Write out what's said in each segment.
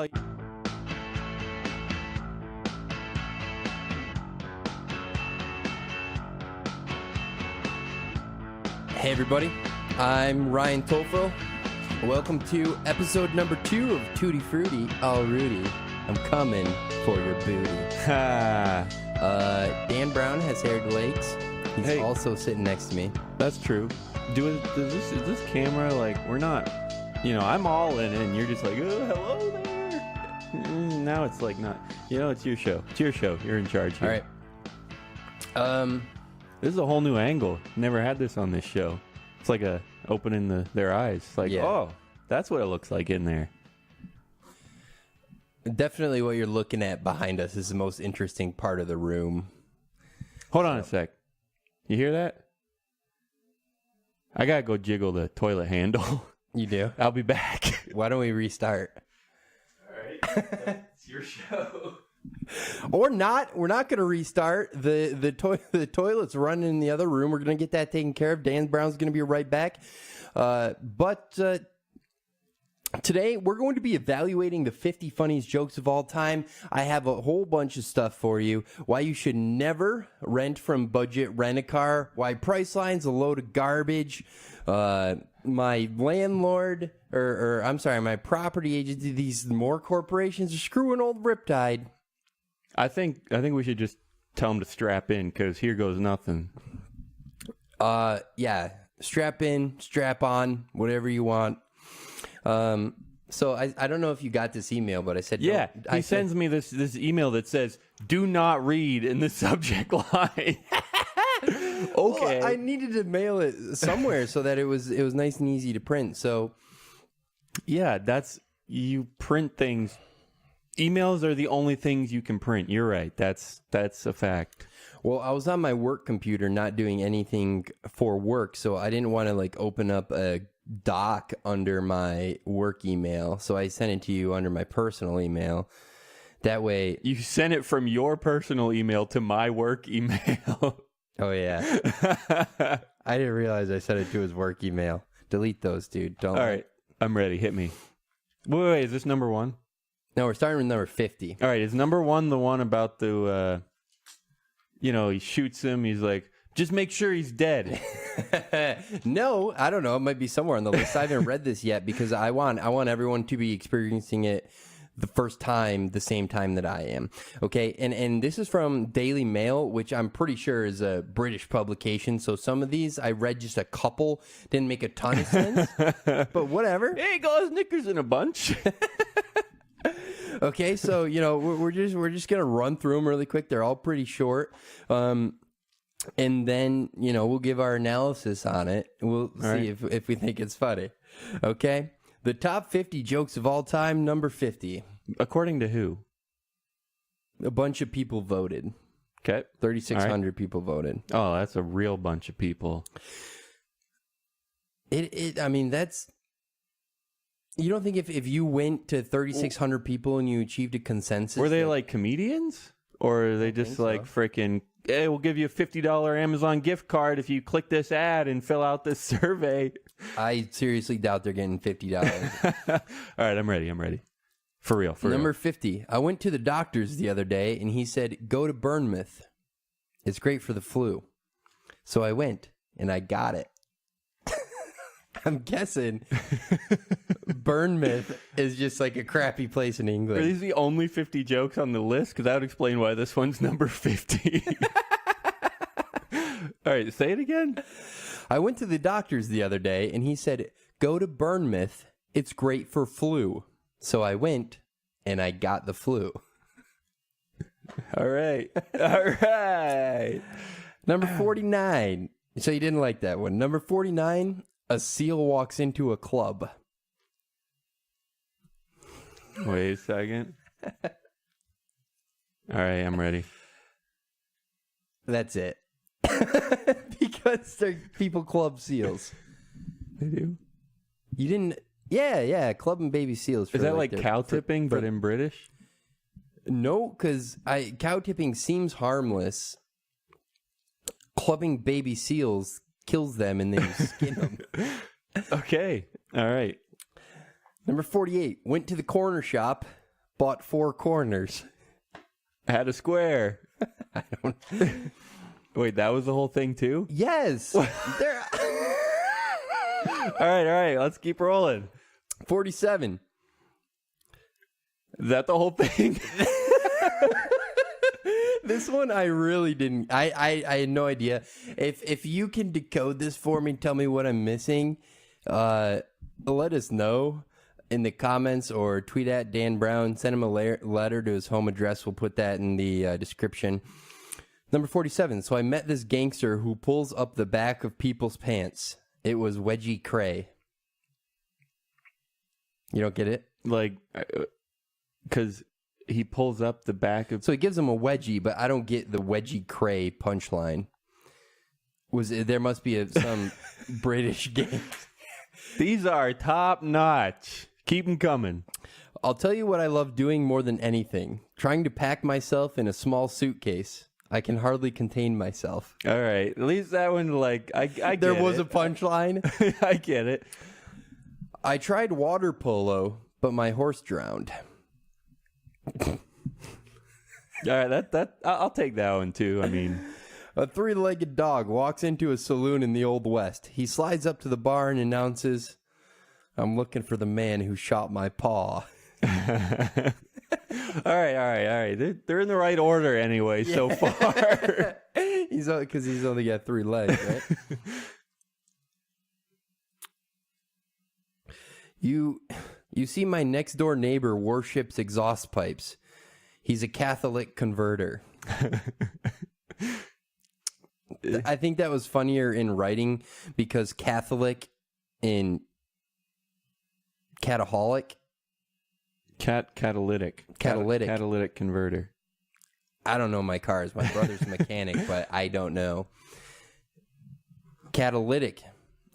Hey everybody, I'm Ryan Tofil. Welcome to episode number 2 of Tutti Frutti. Oh Rudy, I'm coming for your booty. Dan Brown has haired legs. He's also sitting next to me. That's true. Is this camera, like, we're not, I'm all in it and you're just like, oh, hello there. Now it's like not, it's your show. It's your show. You're in charge here. All right. This is a whole new angle. Never had this on this show. It's like opening their eyes. Like, oh, that's what it looks like in there. Definitely what you're looking at behind us is the most interesting part of the room. Hold on a sec. You hear that? I gotta go jiggle the toilet handle. You do? I'll be back. Why don't we restart? All right. It's your show. Or not. We're not going to restart. The toilet's running in the other room. We're going to get that taken care of. Dan Brown's going to be right back. But today we're going to be evaluating the 50 funniest jokes of all time. I have a whole bunch of stuff for you. Why you should never rent from Budget Rent-A-Car. Why Priceline's a load of garbage. My landlord, or I'm sorry, my property agency, these more corporations are screwing old Riptide. I think we should just tell them to strap in, because here goes nothing. Yeah. Strap in, strap on, whatever you want. So I don't know if you got this email, but I said... Yeah, he sends me this email that says, do not read in the subject line. Okay. Well, I needed to mail it somewhere so that it was nice and easy to print, so... Yeah, you print things... Emails are the only things you can print. You're right. That's a fact. Well, I was on my work computer not doing anything for work, so I didn't want to open up a doc under my work email. So I sent it to you under my personal email. That way... You sent it from your personal email to my work email. Oh, yeah. I didn't realize I sent it to his work email. Delete those, dude. Don't. All right. I'm ready. Hit me. Wait, is this number 1? No, we're starting with number 50. All right, is number 1 the one about the, he shoots him, he's like, just make sure he's dead. No, I don't know. It might be somewhere on the list. I haven't read this yet because I want everyone to be experiencing it the first time, the same time that I am. Okay, and this is from Daily Mail, which I'm pretty sure is a British publication. So some of these, I read just a couple, didn't make a ton of sense, but whatever. Hey, guys, knickers in a bunch. Okay, so we're just gonna run through them really quick. They're all pretty short, and then we'll give our analysis on it. We'll see if we think it's funny. Okay, the top 50 jokes of all time, number 50. According to who? A bunch of people voted. Okay, 3,600 people voted. Oh, that's a real bunch of people. I mean, that's. You don't think if you went to 3,600 people and you achieved a consensus... Were they like comedians? Or are they just like freaking, hey, we'll give you a $50 Amazon gift card if you click this ad and fill out this survey? I seriously doubt they're getting $50. All right, I'm ready. For real. Number 50. I went to the doctor's the other day and he said, go to Bournemouth. It's great for the flu. So I went and I got it. I'm guessing Bournemouth is just like a crappy place in England. Are these the only 50 jokes on the list? Because that would explain why this one's number 50. All right, say it again. I went to the doctor's the other day, and he said, go to Bournemouth. It's great for flu. So I went, and I got the flu. All right. Number 49. So you didn't like that one. Number 49. A seal walks into a club. Wait a second. All right, I'm ready. That's it. Because people club seals. They do? You didn't... Yeah, clubbing baby seals. Is that like cow tipping, but in British? No, because cow tipping seems harmless. Clubbing baby seals kills them and then you skin them. Okay. All right. Number 48. Went to the corner shop. bought 4 corners. Had a square. I don't. Wait, that was the whole thing too? Yes. There. All right. Let's keep rolling. 47. Is that the whole thing? This one I really didn't. I had no idea. If you can decode this for me, tell me what I'm missing. Let us know in the comments or tweet at Dan Brown. Send him a letter to his home address. We'll put that in the description. Number 47. So I met this gangster who pulls up the back of people's pants. It was Wedgie Cray. You don't get it? Like, because he pulls up the back of... So he gives him a wedgie, but I don't get the Wedgie Cray punchline. There must be some British gang. These are top notch. Keep them coming. I'll tell you what I love doing more than anything. Trying to pack myself in a small suitcase. I can hardly contain myself. All right. At least that one, like, I get There was it. a punchline. I get it. I tried water polo, but my horse drowned. All right, I'll take that one too. I mean, a 3-legged dog walks into a saloon in the Old West. He slides up to the bar and announces, "I'm looking for the man who shot my paw." All right. They're in the right order anyway so far. Because he's only got 3 legs, right? You see, my next door neighbor worships exhaust pipes. He's a Catholic converter. I think that was funnier in writing because Catholic in cataholic. Catalytic converter. I don't know my cars. My brother's a mechanic, but I don't know. Catalytic.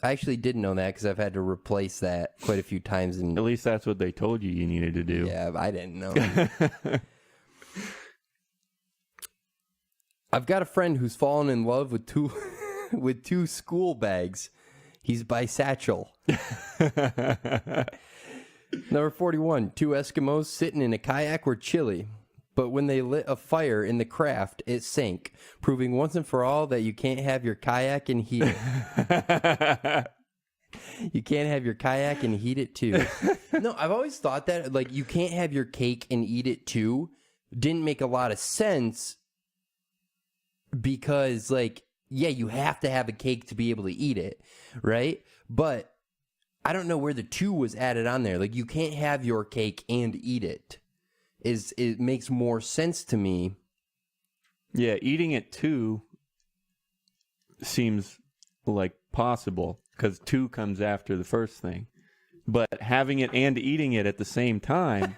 I actually didn't know that because I've had to replace that quite a few times. At least that's what they told you needed to do. Yeah, I didn't know. I've got a friend who's fallen in love with two school bags. He's bisexual. Number 41. 2 Eskimos sitting in a kayak were chilly, but when they lit a fire in the craft, it sank, proving once and for all that you can't have your kayak and heat it. You can't have your kayak and heat it too. No, I've always thought that, like, you can't have your cake and eat it too didn't make a lot of sense because, like, yeah, you have to have a cake to be able to eat it, right? But I don't know where the 2 was added on there. Like, you can't have your cake and eat it. It makes more sense to me. Yeah, eating it too seems like possible because 2 comes after the first thing. But having it and eating it at the same time...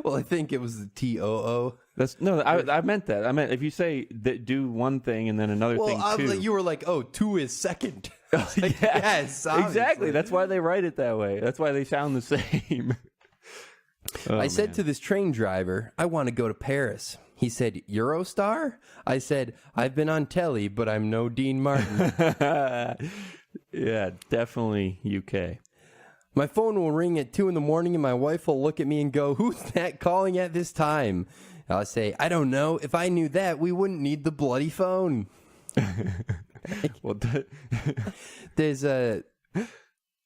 Well, I think it was the TOO. I meant that. I meant if you say that, do one thing and then another thing too. You were like, oh, 2 is second. Like, yes, obviously. Exactly. That's why they write it that way. That's why they sound the same. I said to this train driver, I want to go to Paris. He said, Eurostar? I said, I've been on telly, but I'm no Dean Martin. Yeah, definitely UK. My phone will ring at 2 a.m. and my wife will look at me and go, who's that calling at this time? I'll say, I don't know. If I knew that, we wouldn't need the bloody phone. Well, There's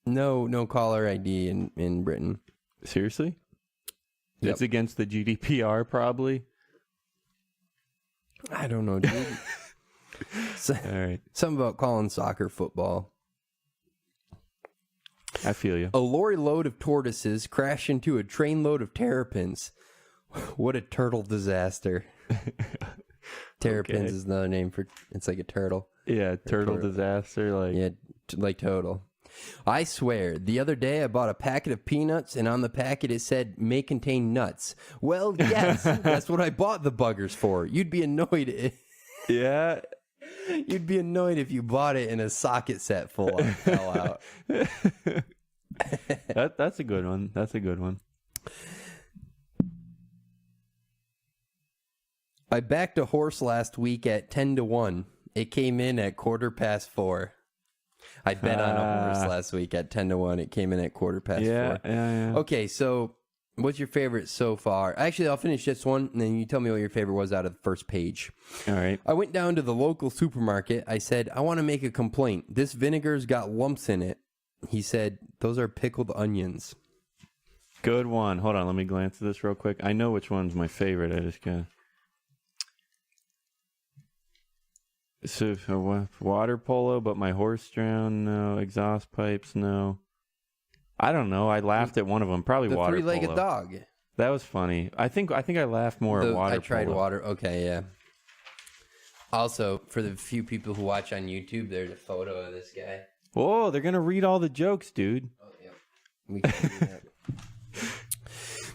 no caller ID in Britain. Seriously? Yep. It's against the GDPR, probably. I don't know, dude. All right. Something about calling soccer football. I feel you. A lorry-load of tortoises crashed into a trainload of terrapins. What a turtle disaster. Terrapins is another name for, it's like a turtle. Yeah, turtle disaster. Like, Yeah, like total. I swear, the other day I bought a packet of peanuts, and on the packet it said, may contain nuts. Well, yes, that's what I bought the buggers for. You'd be annoyed. Yeah. You'd be annoyed if you bought it and a socket set full fell out. That's a good one. That's a good one. I backed a horse last week at 10-1. It came in at 4:15. I bet on a horse last week at 10-1. It came in at 4:15. Yeah. Okay, so What's your favorite so far? Actually, I'll finish this one, and then you tell me what your favorite was out of the first page. All right. I went down to the local supermarket. I said, I want to make a complaint. This vinegar's got lumps in it. He said, those are pickled onions. Good one. Hold on, let me glance at this real quick. I know which one's my favorite. I just got... So, water polo, but my horse drowned, no. Exhaust pipes, no. I don't know. I laughed at one of them. Probably the water polo. The three-legged dog. That was funny. I think I laughed more at water polo. I tried water. Okay, yeah. Also, for the few people who watch on YouTube, there's a photo of this guy. Whoa, they're going to read all the jokes, dude. Oh, yeah. We can do that.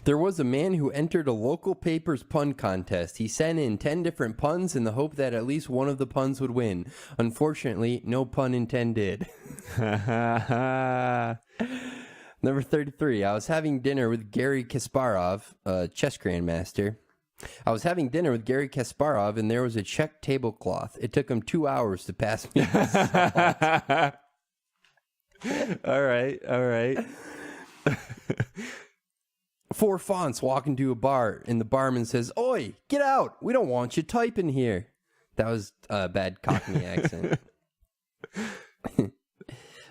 There was a man who entered a local paper's pun contest. He sent in 10 different puns in the hope that at least one of the puns would win. Unfortunately, no pun intended. Number 33. I was having dinner with Gary Kasparov, a chess grandmaster. I was having dinner with Gary Kasparov, and there was a Czech tablecloth. It took him 2 hours to pass me the salt. All right. 4 fonts walk into a bar, and the barman says, "Oi, get out! We don't want you typing here." That was a bad Cockney accent.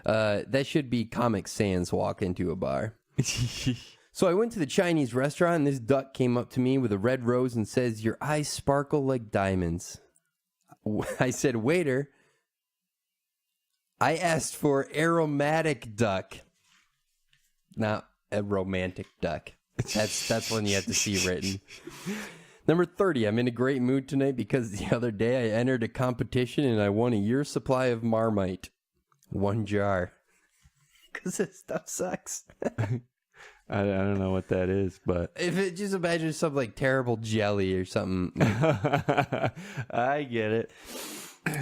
That should be Comic Sans walk into a bar. So I went to the Chinese restaurant, and this duck came up to me with a red rose and says, "Your eyes sparkle like diamonds." I said, "Waiter, I asked for aromatic duck, not a romantic duck." That's one you have to see written. Number 30. I'm in a great mood tonight because the other day I entered a competition and I won a year's supply of Marmite. 1 jar. Because this stuff sucks. I don't know what that is, but... Just imagine some like terrible jelly or something. I get it.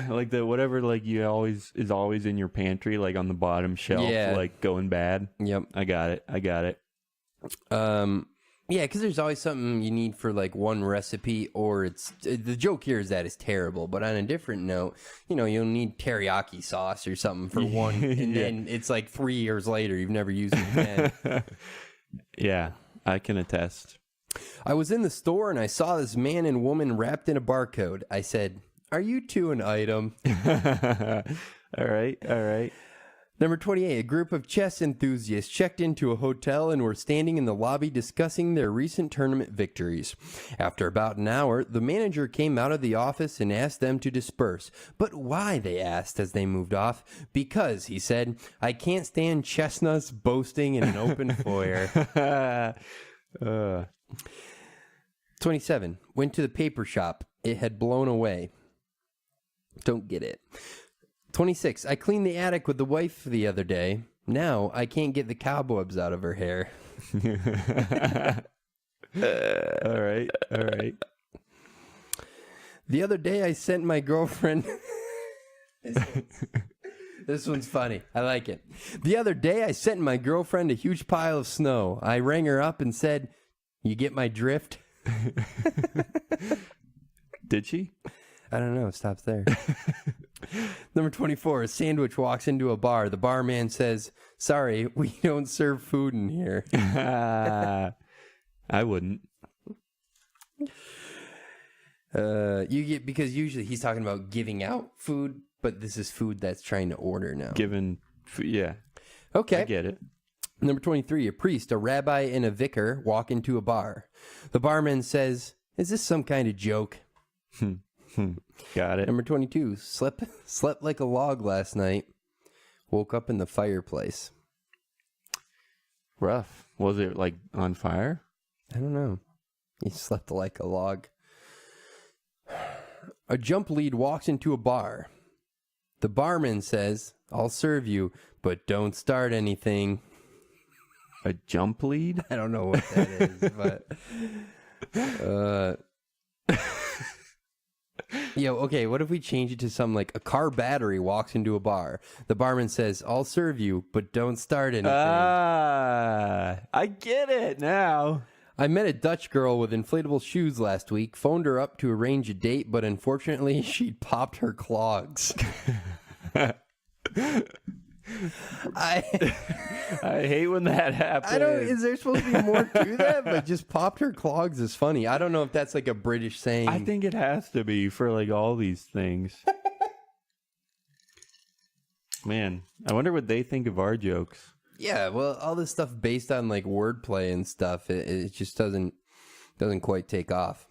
Like the whatever like you always is always in your pantry, like on the bottom shelf, like going bad. Yep. I got it. Yeah, because there's always something you need for like one recipe, or it's the joke here is that it's terrible. But on a different note, you'll need teriyaki sauce or something for one, and then it's like 3 years later you've never used it again. Yeah, I can attest. I was in the store and I saw this man and woman wrapped in a barcode. I said, "Are you two an item?" All right. Number 28, a group of chess enthusiasts checked into a hotel and were standing in the lobby discussing their recent tournament victories. After about an hour, the manager came out of the office and asked them to disperse. But why, they asked as they moved off. Because, he said, I can't stand chestnuts boasting in an open foyer. 27, went to the paper shop. It had blown away. Don't get it. 26. I cleaned the attic with the wife the other day. Now I can't get the cobwebs out of her hair. All right. The other day I sent my girlfriend... This one's funny. I like it. The other day I sent my girlfriend a huge pile of snow. I rang her up and said, "You get my drift?" Did she? I don't know. It stops there. Number 24, a sandwich walks into a bar. The barman says, "Sorry, we don't serve food in here." I wouldn't. Because usually he's talking about giving out food, but this is food that's trying to order now. Yeah. Okay. I get it. Number 23, a priest, a rabbi, and a vicar walk into a bar. The barman says, "Is this some kind of joke?" Got it. Number 22, slept like a log last night. Woke up in the fireplace. Rough. Was it like on fire? I don't know. He slept like a log. A jump lead walks into a bar. The barman says, "I'll serve you, but don't start anything." A jump lead? I don't know what that is, but... Yo, okay, what if we change it to something like a car battery walks into a bar. The barman says, "I'll serve you, but don't start anything." I get it now. I met a Dutch girl with inflatable shoes last week, phoned her up to arrange a date, but unfortunately she'd popped her clogs. I hate when that happens. I don't. Is there supposed to be more to that? But just popped her clogs is funny. I don't know if that's like a British saying. I think it has to be for like all these things. Man, I wonder what they think of our jokes. Yeah, well, all this stuff based on like wordplay and stuff, it just doesn't quite take off.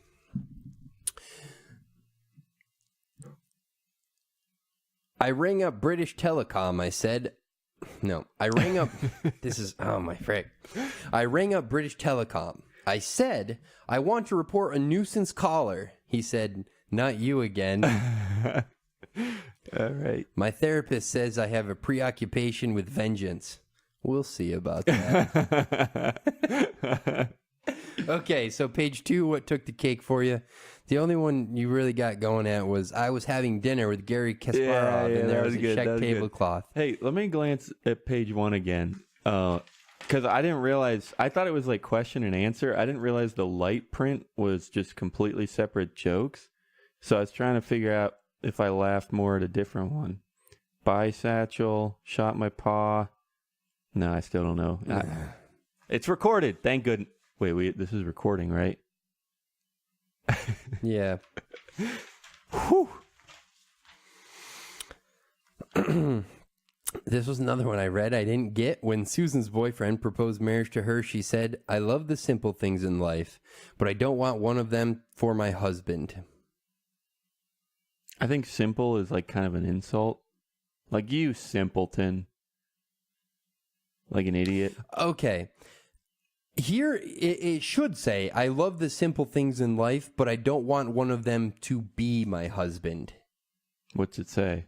I rang up British Telecom. I said, no, I rang up. This is, oh my frick. I rang up British Telecom. I said, I want to report a nuisance caller. He said, not you again. All right. My therapist says I have a preoccupation with vengeance. We'll see about that. Okay, so page 2, what took the cake for you? The only one you really got going at was I was having dinner with Gary Kasparov, and there was a check tablecloth. Hey, let me glance at page 1 again, because I didn't realize, I thought it was like question and answer. I didn't realize the light print was just completely separate jokes. So I was trying to figure out if I laughed more at a different one. Bisatchel, shot my paw. No, I still don't know. It's recorded. Thank goodness. Wait, this is recording, right? Yeah. Whew. This was another one I read I didn't get. When Susan's boyfriend proposed marriage to her, she said, I love the simple things in life, but I don't want one of them for my husband. I think simple is like kind of an insult. Like, you simpleton. Like an idiot. Okay. Here, it should say, I love the simple things in life, but I don't want one of them to be my husband. What's it say?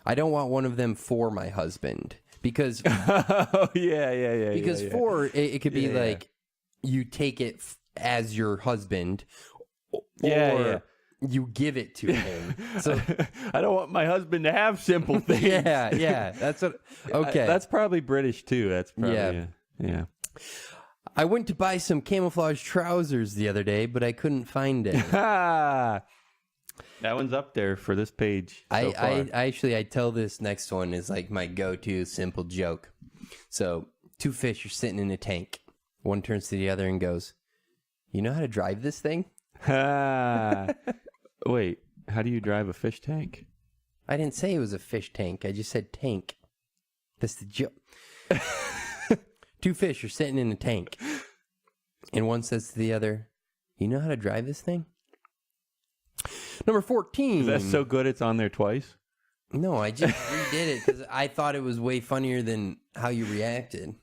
I don't want one of them for my husband. Because... Oh, yeah. Because for, it could be like, you take it as your husband, or you give it to him. So I don't want my husband to have simple things. Yeah. That's what... Okay. That's probably British, too. That's probably... Yeah. I went to buy some camouflage trousers the other day, but I couldn't find it. That one's up there for this page. I tell this next one is like my go-to simple joke. So 2 fish are sitting in a tank. One turns to the other and goes, you know how to drive this thing? Wait, how do you drive a fish tank? I didn't say it was a fish tank. I just said tank. That's the joke. 2 fish are sitting in a tank. And one says to the other, you know how to drive this thing? Number 14. Is that so good it's on there twice? No, I just redid it because I thought it was way funnier than how you reacted.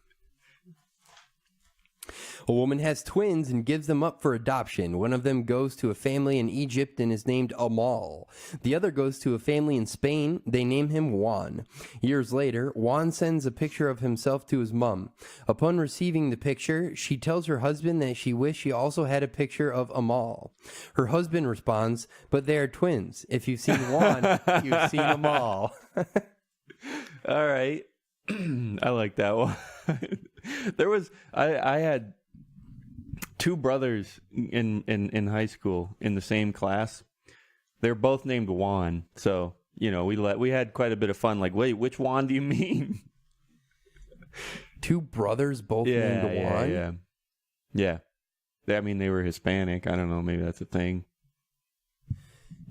A woman has twins and gives them up for adoption. One of them goes to a family in Egypt and is named Amal. The other goes to a family in Spain. They name him Juan. Years later, Juan sends a picture of himself to his mom. Upon receiving the picture, she tells her husband that she wished she also had a picture of Amal. Her husband responds, but they are twins. If you've seen Juan, you've seen Amal. All right. I like that one. I had 2 brothers in high school in the same class. They're both named Juan, so we had quite a bit of fun. Like, wait, which Juan do you mean? 2 brothers both named Juan? Yeah. I mean, they were Hispanic. I don't know. Maybe that's a thing.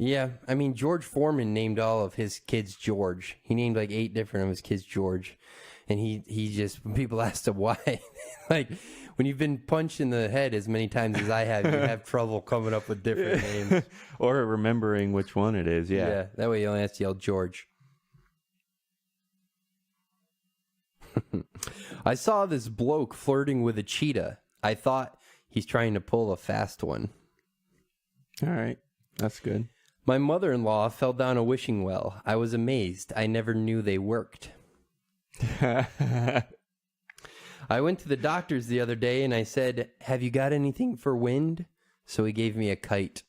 Yeah, I mean, George Foreman named all of his kids George. He named like 8 different of his kids George. And he just, when people asked him why, like, when you've been punched in the head as many times as I have, you have trouble coming up with different names. Or remembering which one it is, yeah. That way you only have to yell George. I saw this bloke flirting with a cheetah. I thought he's trying to pull a fast one. All right, that's good. My mother-in-law fell down a wishing well. I was amazed. I never knew they worked. I went to the doctor's the other day and I said, have you got anything for wind? So he gave me a kite.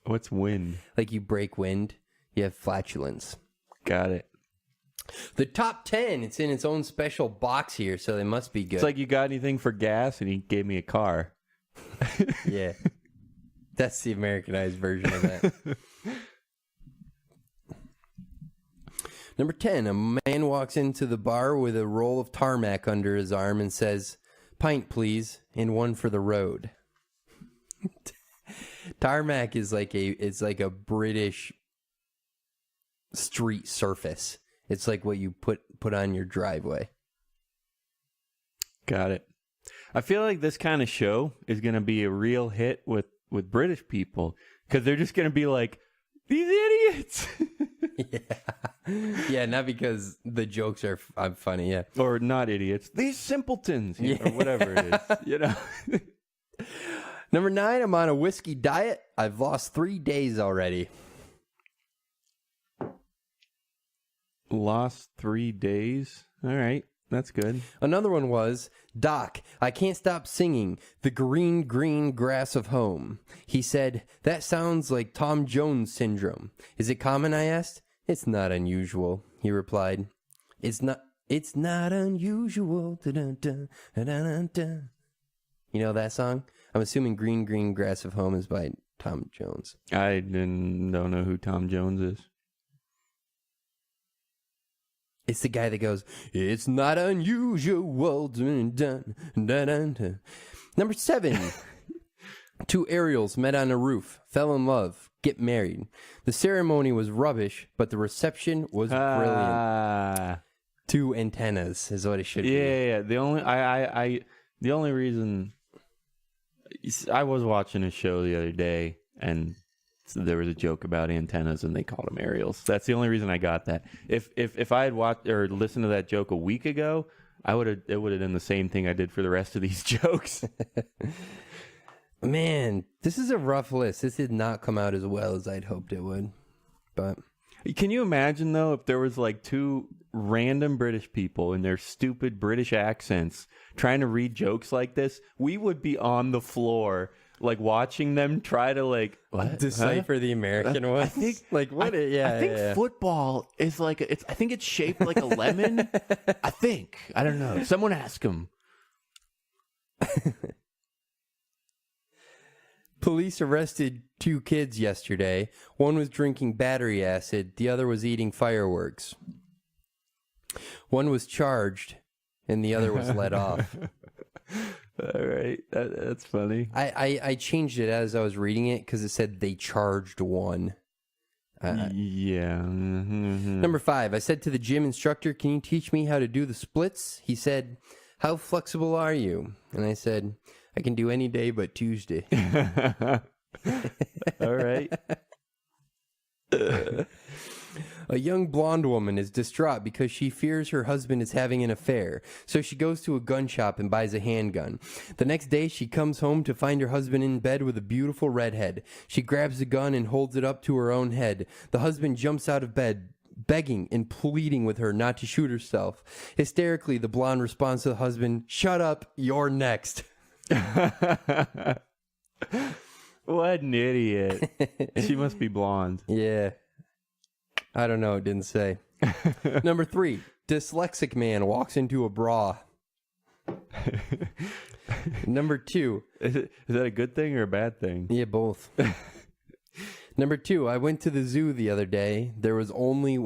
What's wind? Like you break wind, you have flatulence. Got it. The top 10, it's in its own special box here, so they must be good. It's like, you got anything for gas? And he gave me a car. Yeah. That's the Americanized version of that. Number 10, a man walks into the bar with a roll of tarmac under his arm and says, "Pint, please, and one for the road." Tarmac is like a British street surface. It's like what you put on your driveway. Got it. I feel like this kind of show is going to be a real hit with British people because they're just going to be like, these idiots. Yeah, not because the jokes are funny, yeah. Or not idiots. These simpletons, or whatever it is, you know. Number 9, I'm on a whiskey diet. I've lost 3 days already. Lost 3 days? All right, that's good. Another one was, "Doc, I can't stop singing the green, green grass of home." He said, "That sounds like Tom Jones syndrome. Is it common?" I asked. "It's not unusual," he replied. It's not unusual. Da-dun-dun, da-dun-dun. You know that song? I'm assuming Green, Green Grass of Home is by Tom Jones. I don't know who Tom Jones is. It's the guy that goes, "It's not unusual." Dun, dun, dun, dun, dun. Number 7. 2 Ariels met on a roof, fell in love, get married. The ceremony was rubbish, but the reception was brilliant. 2 antennas is what it should be. Yeah. The only reason I was watching a show the other day and there was a joke about antennas and they called them aerials. That's the only reason I got that. If I had watched or listened to that joke a week ago, it would have done the same thing I did for the rest of these jokes. Man, this is a rough list. This did not come out as well as I'd hoped it would. But can you imagine though if there was like 2 random British people in their stupid British accents trying to read jokes like this? We would be on the floor like watching them try to like decipher the American ones. I think like what? I think football is like I think it's shaped like a lemon. I don't know. Someone ask him. Police arrested 2 kids yesterday. One was drinking battery acid. The other was eating fireworks. One was charged, and the other was let off. All right, that's funny. I changed it as I was reading it because it said they charged one. Yeah. Mm-hmm. Number 5, I said to the gym instructor, "Can you teach me how to do the splits?" He said, "How flexible are you?" And I said, "I can do any day but Tuesday." All right. A young blonde woman is distraught because she fears her husband is having an affair. So she goes to a gun shop and buys a handgun. The next day, she comes home to find her husband in bed with a beautiful redhead. She grabs the gun and holds it up to her own head. The husband jumps out of bed, begging and pleading with her not to shoot herself. Hysterically, the blonde responds to the husband, "Shut up, you're next." What an idiot. She must be blonde. Yeah. I don't know. It didn't say. Number 3, dyslexic man walks into a bra. Number 2. Is that a good thing or a bad thing? Yeah, both. Number 2, I went to the zoo the other day. There was only...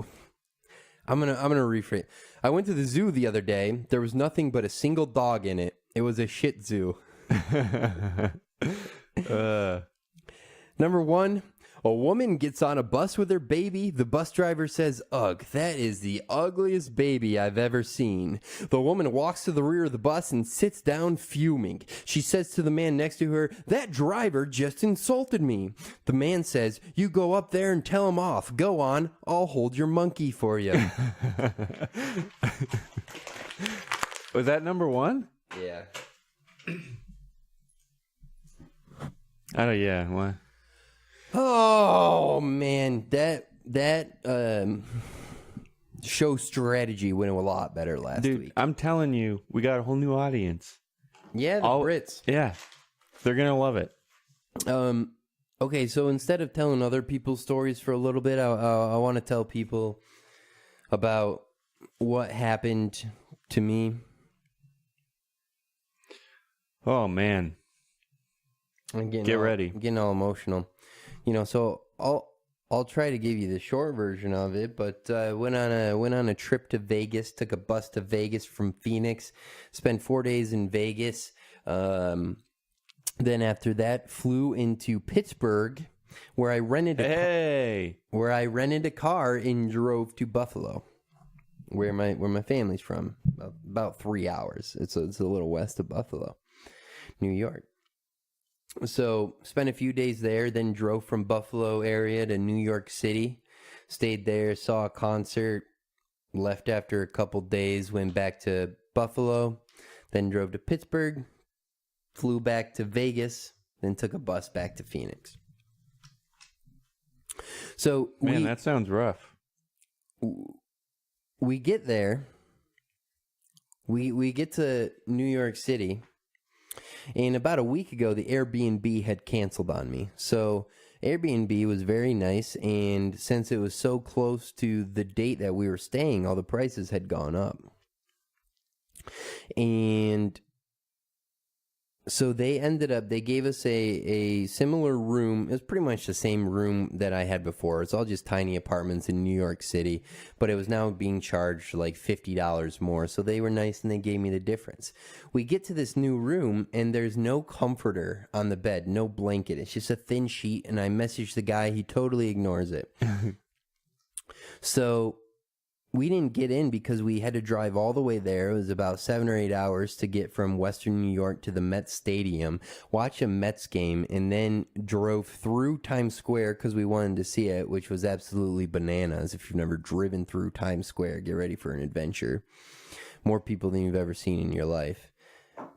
I'm gonna rephrase. I went to the zoo the other day. There was nothing but a single dog in it. It was a shit zoo. Number 1, a woman gets on a bus with her baby. The bus driver says, "Ugh, that is the ugliest baby I've ever seen." The woman walks to the rear of the bus and sits down fuming. She says to the man next to her, "That driver just insulted me." The man says, "You go up there and tell him off. Go on, I'll hold your monkey for you." Was that number 1? Yeah. Yeah. What? Oh man, that show strategy went a lot better last week. I'm telling you, we got a whole new audience. Yeah, the Brits. Yeah, they're gonna love it. Okay, so instead of telling other people's stories for a little bit, I want to tell people about what happened to me. Oh man, Get ready. I'm getting all emotional. You know, so all I'll try to give you the short version of it, but went on a trip to Vegas, took a bus to Vegas from Phoenix, spent 4 days in Vegas. Then after that, flew into Pittsburgh, where I rented a car and drove to Buffalo, where my family's from, about 3 hours. It's a little west of Buffalo, New York. So spent a few days there, then drove from Buffalo area to New York City, stayed there, saw a concert, left after a couple days, went back to Buffalo, then drove to Pittsburgh, flew back to Vegas, then took a bus back to Phoenix. So that sounds rough. We get there, we get to New York City. And about a week ago, the Airbnb had canceled on me. So Airbnb was very nice, and since it was so close to the date that we were staying, all the prices had gone up. And so they gave us a similar room. It was pretty much the same room that I had before. It's all just tiny apartments in New York City, but it was now being charged like $50 more. So they were nice and they gave me the difference. We get to this new room and there's no comforter on the bed, no blanket. It's just a thin sheet, and I messaged the guy. He totally ignores it. So we didn't get in because we had to drive all the way there. It was about 7 or 8 hours to get from Western New York to the Mets Stadium, watch a Mets game, and then drove through Times Square because we wanted to see it, which was absolutely bananas. If you've never driven through Times Square, get ready for an adventure. More people than you've ever seen in your life,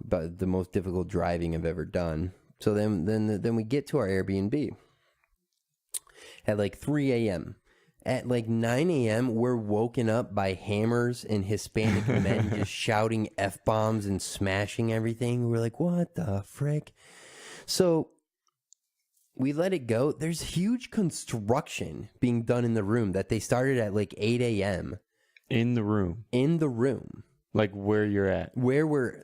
but the most difficult driving I've ever done. So then we get to our Airbnb at like 3 a.m. At like 9 a.m., we're woken up by hammers and Hispanic men just shouting F-bombs and smashing everything. We're like, what the frick? So we let it go. There's huge construction being done in the room that they started at like 8 a.m. In the room? In the room. Like where you're at? Where we're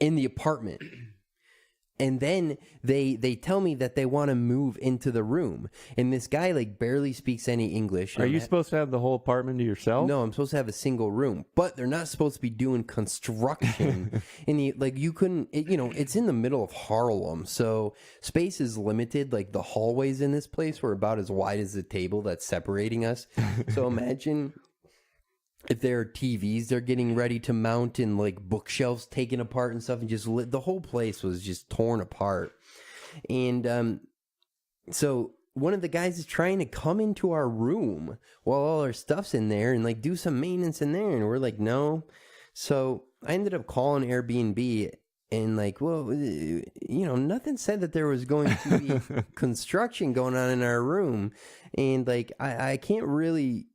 in the apartment. And then they tell me that they want to move into the room. And this guy like barely speaks any English. Are you supposed to have the whole apartment to yourself? No, I'm supposed to have a single room. But they're not supposed to be doing construction. You couldn't, it's in the middle of Harlem. So space is limited. Like the hallways in this place were about as wide as the table that's separating us. So imagine if there are TVs they're getting ready to mount and like bookshelves taken apart and stuff, and just the whole place was just torn apart. And so one of the guys is trying to come into our room while all our stuff's in there and like do some maintenance in there, and we're like, no. So I ended up calling Airbnb and like, well, nothing said that there was going to be construction going on in our room, and like I can't really.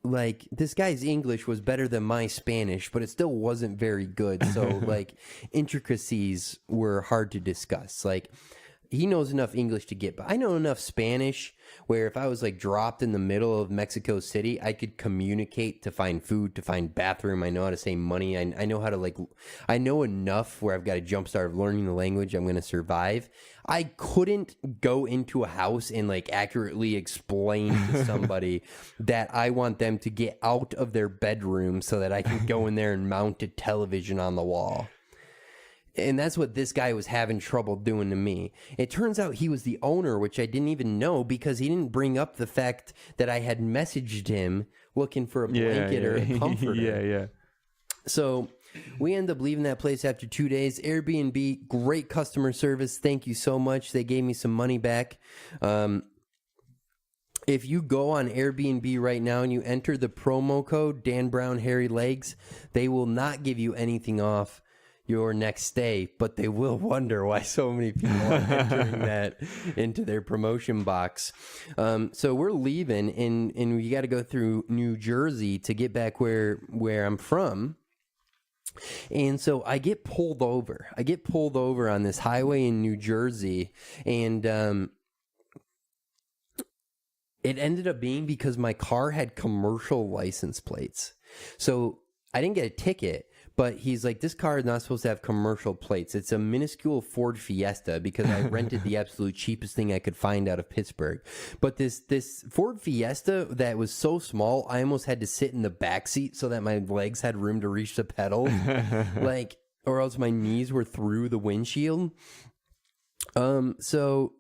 Like, this guy's English was better than my Spanish, but it still wasn't very good. So, like, intricacies were hard to discuss. Like, he knows enough English to get, but I know enough Spanish where if I was, like, dropped in the middle of Mexico City, I could communicate to find food, to find bathroom. I know how to say money. I know how to, like, I know enough where I've got a jump start of learning the language. I'm going to survive. I couldn't go into a house and like accurately explain to somebody that I want them to get out of their bedroom so that I can go in there and mount a television on the wall. And that's what this guy was having trouble doing to me. It turns out he was the owner, which I didn't even know because he didn't bring up the fact that I had messaged him looking for a blanket or a comforter. Yeah. So we end up leaving that place after 2 days. Airbnb, great customer service. Thank you so much. They gave me some money back. If you go on Airbnb right now and you enter the promo code Dan Brown Hairy Legs, they will not give you anything off your next stay, but they will wonder why so many people are entering that into their promotion box. So we're leaving, and we got to go through New Jersey to get back where I'm from. And so I get pulled over. On this highway in New Jersey, and it ended up being because my car had commercial license plates. So I didn't get a ticket, But he's like, this car is not supposed to have commercial plates. It's a minuscule Ford Fiesta because I rented the absolute cheapest thing I could find out of Pittsburgh. But this Ford Fiesta that was so small, I almost had to sit in the back seat so that my legs had room to reach the pedals, like, or else my knees were through the windshield. So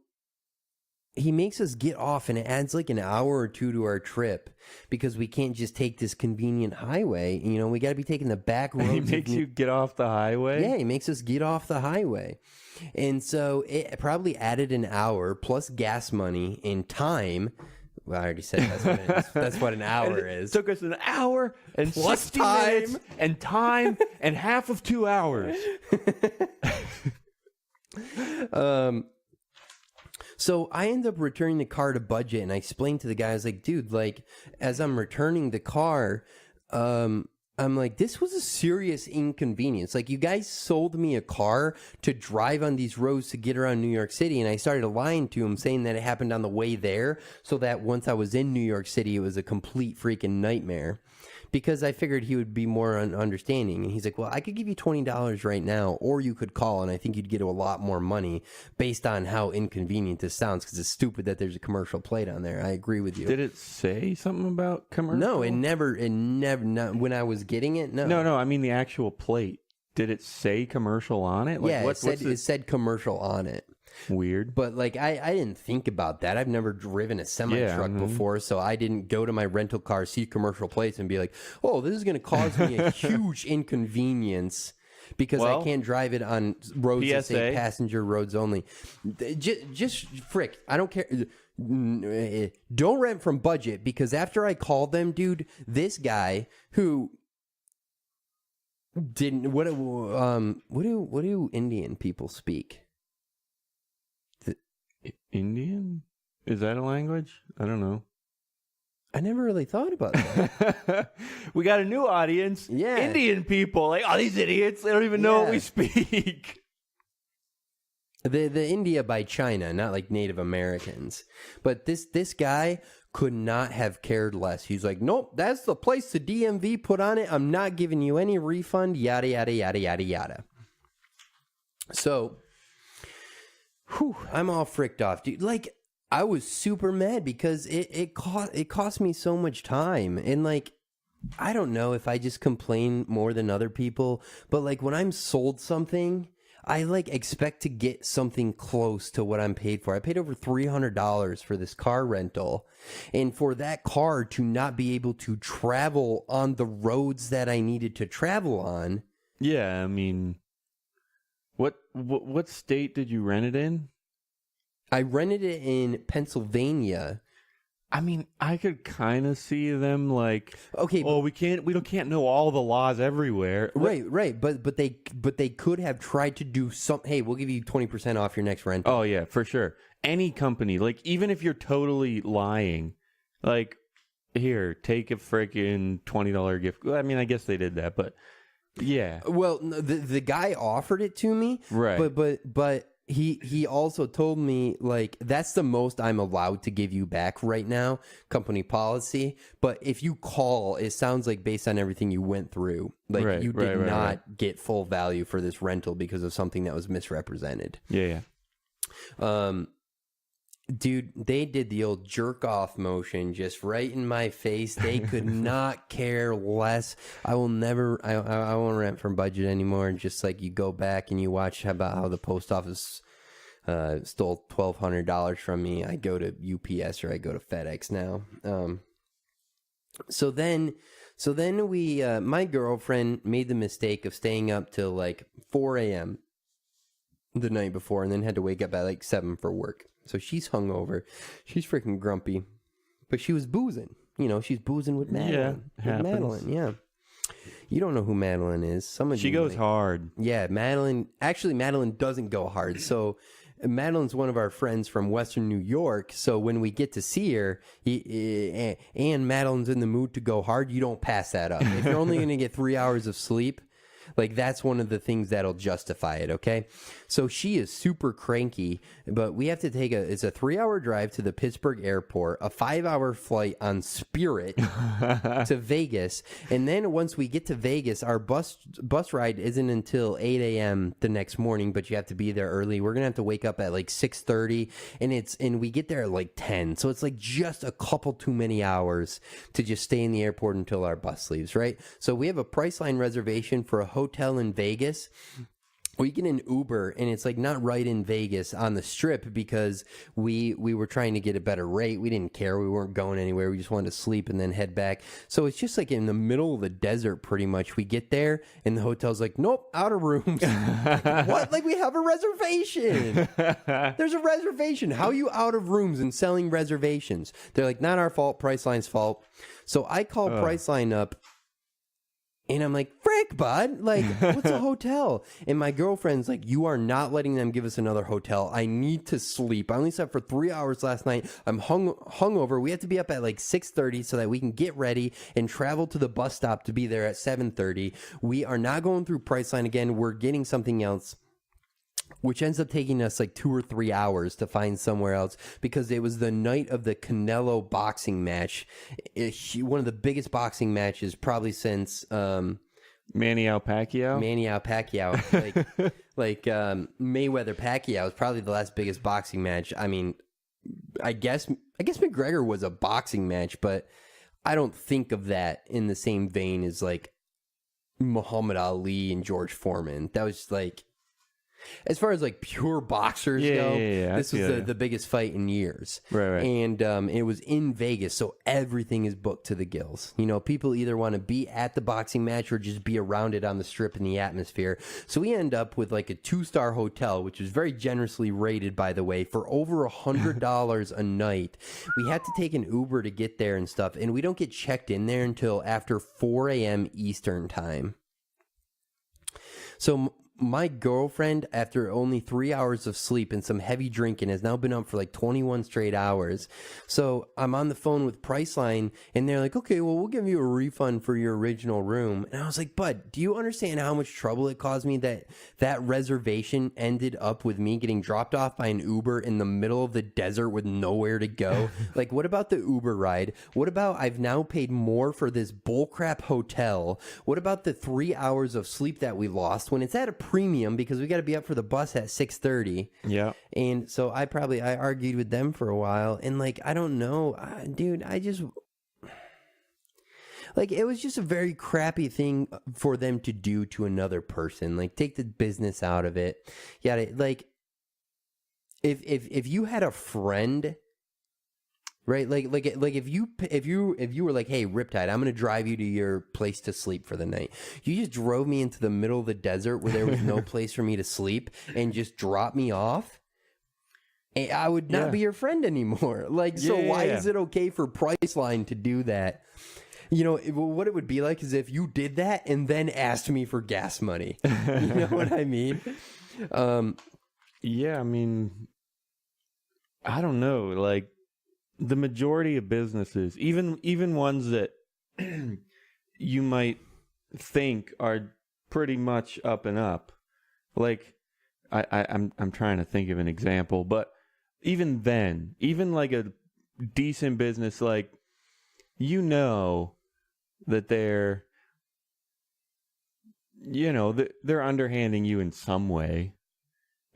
he makes us get off, and it adds like an hour or two to our trip because we can't just take this convenient highway. You know, we got to be taking the back roads. He makes you get off the highway? Yeah, he makes us get off the highway. And so it probably added an hour plus gas money and time. Well, I already said that's what, that's what an hour is. It took us an hour and Plus 60 time. minutes and time and half of 2 hours. So I end up returning the car to budget, and I explained to the guy, I was like, dude, like, as I'm returning the car, I'm like, this was a serious inconvenience. Like, you guys sold me a car to drive on these roads to get around New York City, and I started lying to him, saying that it happened on the way there, so that once I was in New York City, it was a complete freaking nightmare. Because I figured he would be more understanding. And he's like, well, I could give you $20 right now, or you could call, and I think you'd get a lot more money based on how inconvenient this sounds, because it's stupid that there's a commercial plate on there. I agree with you. Did it say something about commercial? No, it never, not, when I was getting it, no. No, I mean the actual plate. Did it say commercial on it? Like, Yeah, it said commercial on it. Weird. But, like, I didn't think about that. I've never driven a semi-truck before, so I didn't go to my rental car, see commercial plates, and be like, oh, this is going to cause me a huge inconvenience because I can't drive it on roads that say passenger roads only. Just frick. I don't care. Don't rent from budget, because after I called them, dude, this guy who didn't... What do Indian people speak? Indian? Is that a language? I don't know. I never really thought about that. We got a new audience. Yeah. Indian people. Like, oh, these idiots. They don't even know what we speak. The India by China, not like Native Americans. But this guy could not have cared less. He's like, nope, that's the place the DMV put on it. I'm not giving you any refund, yada, yada, yada, yada, yada. So... Whew, I'm all fricked off, dude. Like, I was super mad because it cost me so much time. And, like, I don't know if I just complain more than other people, but, like, when I'm sold something, I, like, expect to get something close to what I'm paid for. I paid over $300 for this car rental, and for that car to not be able to travel on the roads that I needed to travel on. Yeah, I mean... What state did you rent it in? I rented it in Pennsylvania. I mean, I could kind of see them like, okay, oh, we can't know all the laws everywhere. Right. But they could have tried to do some. Hey, we'll give you 20% off your next rental. Oh yeah, for sure. Any company, like, even if you're totally lying, like, here, take a freaking $20 gift. I mean, I guess they did that, but. Yeah. Well, the guy offered it to me, right? But he also told me, like, that's the most I'm allowed to give you back right now, company policy. But if you call, it sounds like based on everything you went through, like you did not get full value for this rental because of something that was misrepresented. Yeah. Dude, they did the old jerk off motion just right in my face. They could not care less. I will never, I won't rent from budget anymore. Just like you go back and you watch about how the post office stole $1,200 from me. I go to UPS or I go to FedEx now. So then we, my girlfriend made the mistake of staying up till like 4 a.m. the night before and then had to wake up at like 7 for work. So she's hungover. She's freaking grumpy. But she was boozing. You know, she's boozing with Madeline. Yeah, with Madeline, yeah. You don't know who Madeline is. Some of she you goes might. hard. Yeah, Madeline. Actually, Madeline doesn't go hard. So Madeline's one of our friends from Western New York. So when we get to see her, and Madeline's in the mood to go hard, you don't pass that up. If you're only going to get 3 hours of sleep, Like, that's one of the things that'll justify it, okay? So she is super cranky, but we have to take it's a 3-hour drive to the Pittsburgh airport, a 5-hour flight on Spirit to Vegas, and then once we get to Vegas, our bus ride isn't until 8 a.m. the next morning, but you have to be there early. We're gonna have to wake up at like 6:30, and we get there at like 10, so it's like just a couple too many hours to just stay in the airport until our bus leaves, right? So we have a Priceline reservation for a hotel in Vegas. We get an Uber, and it's like not right in Vegas on the Strip because we were trying to get a better rate. We didn't care. We weren't going anywhere. We just wanted to sleep and then head back. So it's just like in the middle of the desert, pretty much. We get there, and the hotel's like, nope, out of rooms. What? Like, we have a reservation. There's a reservation. How are you out of rooms and selling reservations? They're like, not our fault. Priceline's fault. So I call Priceline up. And I'm like, frick, bud, like, what's a hotel? And my girlfriend's like, you are not letting them give us another hotel. I need to sleep. I only slept for 3 hours last night. I'm hungover. We have to be up at like 6:30 so that we can get ready and travel to the bus stop to be there at 7:30. We are not going through Priceline again. We're getting something else, which ends up taking us like 2 or 3 hours to find somewhere else because it was the night of the Canelo boxing match. One of the biggest boxing matches probably since Manny Pacquiao. like Mayweather Pacquiao is probably the last biggest boxing match. I mean, I guess McGregor was a boxing match, but I don't think of that in the same vein as like Muhammad Ali and George Foreman. That was just like, as far as like pure boxers go, this was the biggest fight in years. Right. And it was in Vegas, so everything is booked to the gills. You know, people either want to be at the boxing match or just be around it on the Strip in the atmosphere. So we end up with like a 2-star hotel, which is very generously rated, by the way, for over $100 a night. We had to take an Uber to get there and stuff, and we don't get checked in there until after 4 a.m. Eastern time. So my girlfriend, after only 3 hours of sleep and some heavy drinking, has now been up for like 21 straight hours. So I'm on the phone with Priceline, and they're like, okay, well, we'll give you a refund for your original room. And I was like, bud, do you understand how much trouble it caused me that reservation ended up with me getting dropped off by an Uber in the middle of the desert with nowhere to go? Like, what about the Uber ride? What about I've now paid more for this bullcrap hotel? What about the 3 hours of sleep that we lost when it's at a premium because we got to be up for the bus at 6:30? Yeah. And so I argued with them for a while, and like, I don't know, dude, like, it was just a very crappy thing for them to do to another person. Like, take the business out of it. Yeah, like, if you had a friend, right? Like if you were like, hey, Riptide, I'm gonna drive you to your place to sleep for the night. You just drove me into the middle of the desert where there was no place for me to sleep and just dropped me off. And I would not be your friend anymore. Like, so why is it okay for Priceline to do that? You know, what it would be like is if you did that and then asked me for gas money. You know what I mean? Yeah, I mean, I don't know. Like, the majority of businesses, even ones that you might think are pretty much up and up, like I'm trying to think of an example, but even then, even like a decent business, like, you know that they're underhanding you in some way.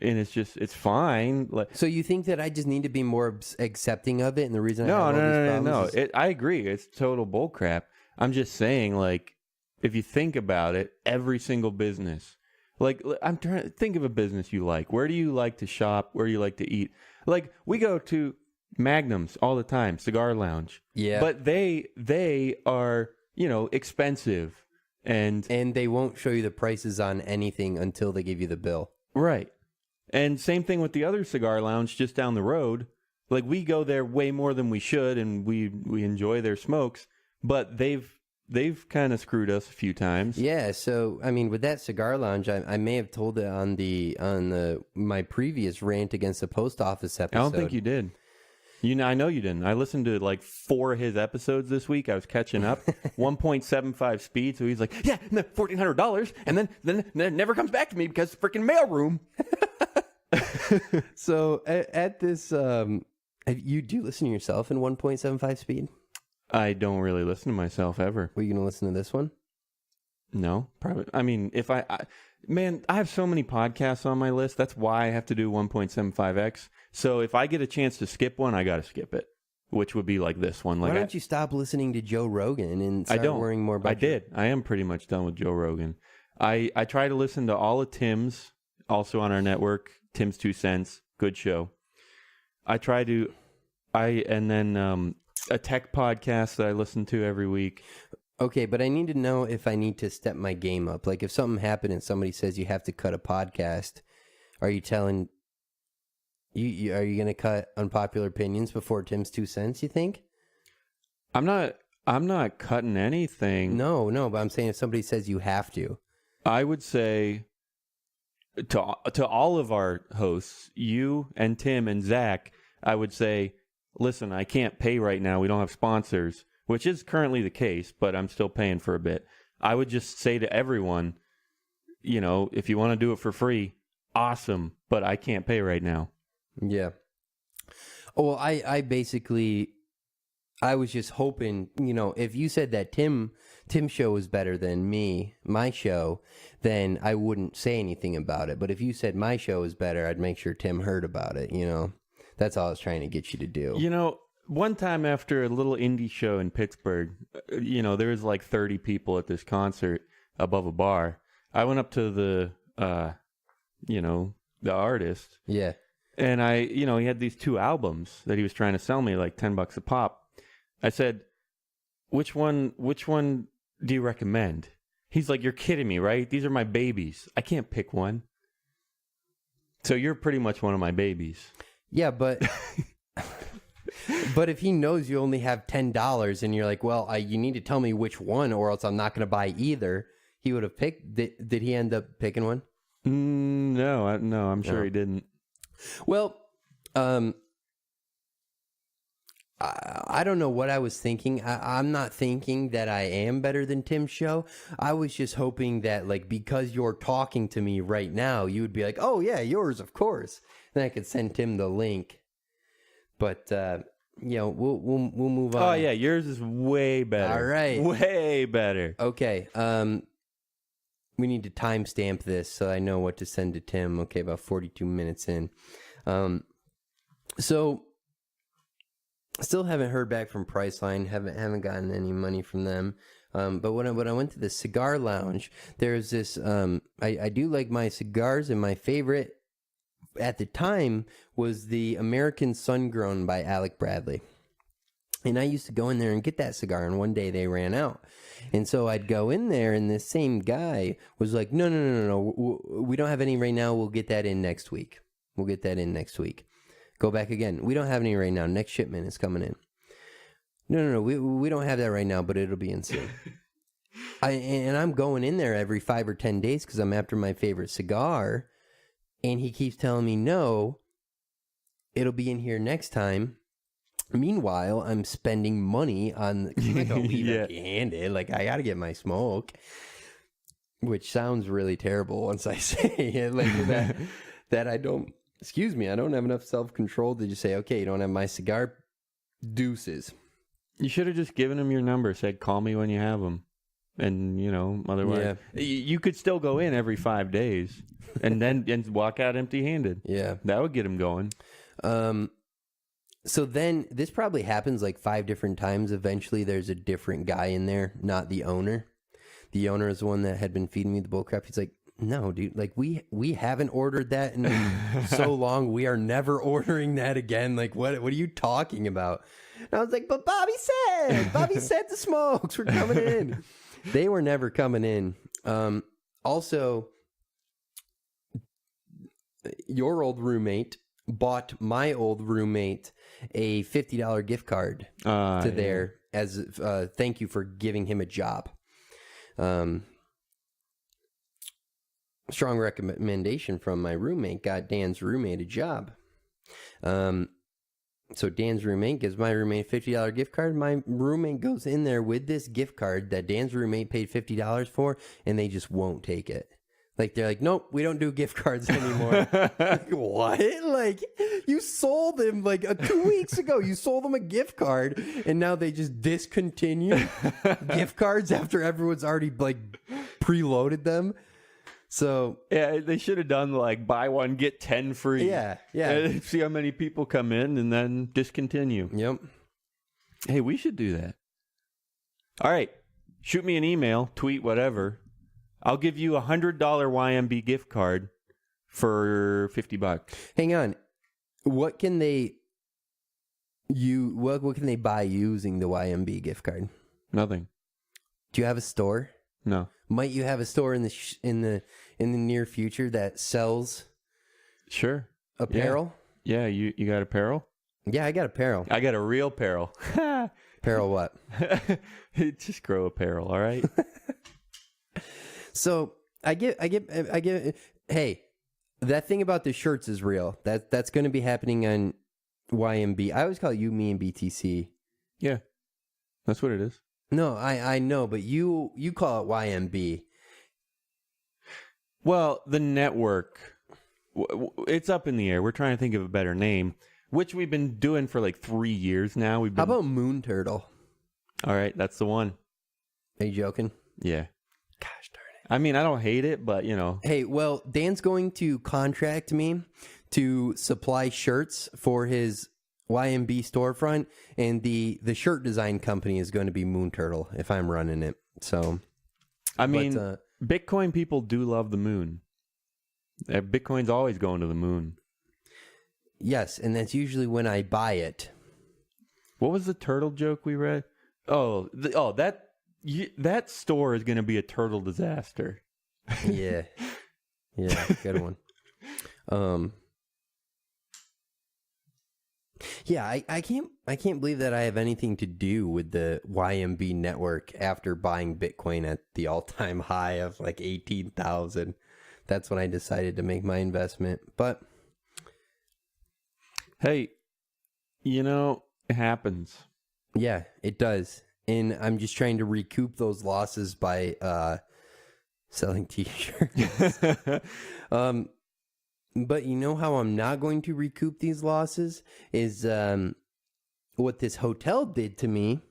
And it's fine. Like, so you think that I just need to be more accepting of it, and the reason I have all these problems is... I agree. It's total bullcrap. I'm just saying, like, if you think about it, every single business, like, I'm trying to think of a business you like. Where do you like to shop? Where do you like to eat? Like, we go to Magnum's all the time, cigar lounge. Yeah. But they are, expensive, and they won't show you the prices on anything until they give you the bill. Right. And same thing with the other cigar lounge just down the road. Like, we go there way more than we should, and we enjoy their smokes, but they've kind of screwed us a few times. Yeah, so I mean, with that cigar lounge, I may have told it on my previous rant against the post office episode. I don't think you did. I know you didn't. I listened to like 4 of his episodes this week. I was catching up. 1.75 speed. So he's like, yeah, $1,400, and then it never comes back to me because it's freaking mailroom. So at this, you do listen to yourself in 1.75 speed? I don't really listen to myself ever. Were you going to listen to this one? No, probably. I mean, if I have so many podcasts on my list. That's why I have to do 1.75x. So if I get a chance to skip one, I got to skip it, which would be like this one. Like, why don't you stop listening to Joe Rogan and start I don't. worrying more about I did. I am pretty much done with Joe Rogan. I try to listen to all of Tim's, also on our network, Tim's 2 Cents. Good show. I try to, and then a tech podcast that I listen to every week. Okay, but I need to know if I need to step my game up. Like if something happened and somebody says you have to cut a podcast, are you telling are you going to cut Unpopular Opinions before Tim's 2 Cents, you think? I'm not cutting anything. No, but I'm saying if somebody says you have to. I would say to all of our hosts, you and Tim and Zach, I would say, listen, I can't pay right now. We don't have sponsors, which is currently the case, but I'm still paying for a bit. I would just say to everyone, if you want to do it for free, awesome, but I can't pay right now. Yeah. Oh, well, I was just hoping, if you said that Tim's show was better than my show, then I wouldn't say anything about it. But if you said my show is better, I'd make sure Tim heard about it, That's all I was trying to get you to do. One time after a little indie show in Pittsburgh, there was like 30 people at this concert above a bar. I went up to the artist. Yeah. And he had these 2 albums that he was trying to sell me like $10 a pop. I said, which one do you recommend? He's like, you're kidding me, right? These are my babies. I can't pick one. So you're pretty much one of my babies. Yeah, but but if he knows you only have $10 and you're like, well, you need to tell me which one or else I'm not going to buy either, he would have picked. Did he end up picking one? No, I'm sure he didn't. Well, I don't know what I was thinking. I'm not thinking that I am better than Tim's show. I was just hoping that, like, because you're talking to me right now, you would be like, oh, yeah, yours, of course. Then I could send Tim the link. But, we'll move on. Oh, yeah, yours is way better. All right. Way better. Okay. We need to timestamp this so I know what to send to Tim. Okay, about 42 minutes in. So still haven't heard back from Priceline. Haven't gotten any money from them. But when I went to the cigar lounge, there's this. I do like my cigars, and my favorite at the time was the American Sun-Grown by Alec Bradley. And I used to go in there and get that cigar, and one day they ran out. And so I'd go in there, and this same guy was like, no, we don't have any right now. We'll get that in next week. Go back again. We don't have any right now. Next shipment is coming in. No, we don't have that right now, but it'll be in soon. And I'm going in there every 5 or 10 days because I'm after my favorite cigar. And he keeps telling me, no, it'll be in here next time. Meanwhile, I'm spending money on, I don't leave it empty-handed. Like, I got to get my smoke, which sounds really terrible once I say it. Like that I don't have enough self-control to just say, okay, you don't have my cigar, deuces. You should have just given him your number, said, call me when you have them. And, otherwise, you could still go in every 5 days and walk out empty-handed. Yeah. That would get him going. So then this probably happens like 5 different times. Eventually there's a different guy in there, not the owner. The owner is the one that had been feeding me the bullcrap. He's like, no, dude, like we haven't ordered that in so long. We are never ordering that again. Like, what are you talking about? And I was like, but Bobby said the smokes were coming in. They were never coming in. Also, your old roommate bought my old roommate a $50 gift card to there as thank you for giving him a job. Strong recommendation from my roommate got Dan's roommate a job. So Dan's roommate gives my roommate a $50 gift card. My roommate goes in there with this gift card that Dan's roommate paid $50 for, and they just won't take it. Like, they're like, nope, we don't do gift cards anymore. Like, what? Like, you sold him, like, 2 weeks ago, you sold him a gift card, and now they just discontinue gift cards after everyone's already, like, preloaded them. So yeah, they should have done like buy one get 10 free. Yeah. And see how many people come in and then discontinue. Yep. Hey, we should do that. All right, shoot me an email, tweet, whatever. I'll give you $100 YMB gift card for $50. Hang on. What can they what can they buy using the YMB gift card? Nothing. Do you have a store? No. Might you have a store in the near future that sells Sure apparel? Yeah, you got apparel? Yeah, I got apparel. I got a real apparel. Apparel what? Just grow apparel, all right? So I get. Hey, that thing about the shirts is real. That's going to be happening on YMB. I always call it you, me, and BTC. Yeah, that's what it is. No, I know, but you call it YMB. Well, the network, it's up in the air. We're trying to think of a better name, which we've been doing for like 3 years now. How about Moon Turtle? All right, that's the one. Are you joking? Yeah. Gosh darn it. I mean, I don't hate it, but you know. Hey, well, Dan's going to contract me to supply shirts for his YMB storefront, and the shirt design company is going to be Moon Turtle if I'm running it. So, I mean, Bitcoin people do love the moon. Bitcoin's always going to the moon. Yes, and that's usually when I buy it. What was the turtle joke we read? That store is going to be a turtle disaster. Yeah, good one. Yeah, I can't believe that I have anything to do with the YMB network after buying Bitcoin at the all-time high of like 18,000. That's when I decided to make my investment. But hey, it happens. Yeah, it does. And I'm just trying to recoup those losses by selling t-shirts. But you know how I'm not going to recoup these losses is what this hotel did to me.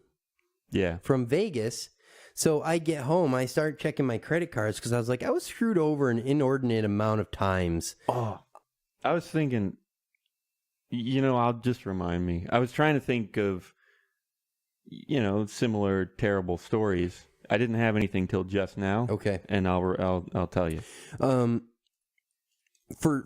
Yeah. From Vegas. So I get home, I start checking my credit cards because I was like, I was screwed over an inordinate amount of times. Oh, I was thinking, I'll just remind me. I was trying to think of, similar terrible stories. I didn't have anything till just now. Okay. And I'll tell you. For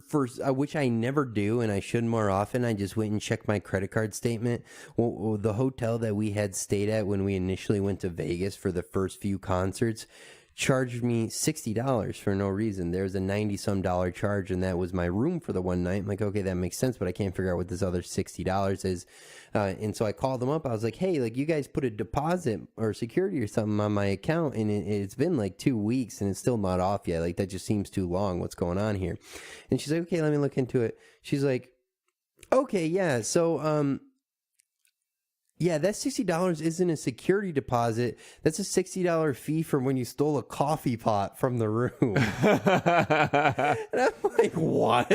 which I never do, and I should more often, I just went and checked my credit card statement. Well, the hotel that we had stayed at when we initially went to Vegas for the first few concerts charged me $60 for no reason. There's a $90-some charge, and that was my room for the one night. I'm like, okay, that makes sense, but I can't figure out what this other $60 is. And so I called them up. I was like, hey, like, you guys put a deposit or security or something on my account, and it's been like 2 weeks, and it's still not off yet. Like, that just seems too long. What's going on here? And she's like, okay, let me look into it. She's like, okay, yeah, so, yeah, that $60 isn't a security deposit. That's a $60 fee from when you stole a coffee pot from the room. And I'm like, what?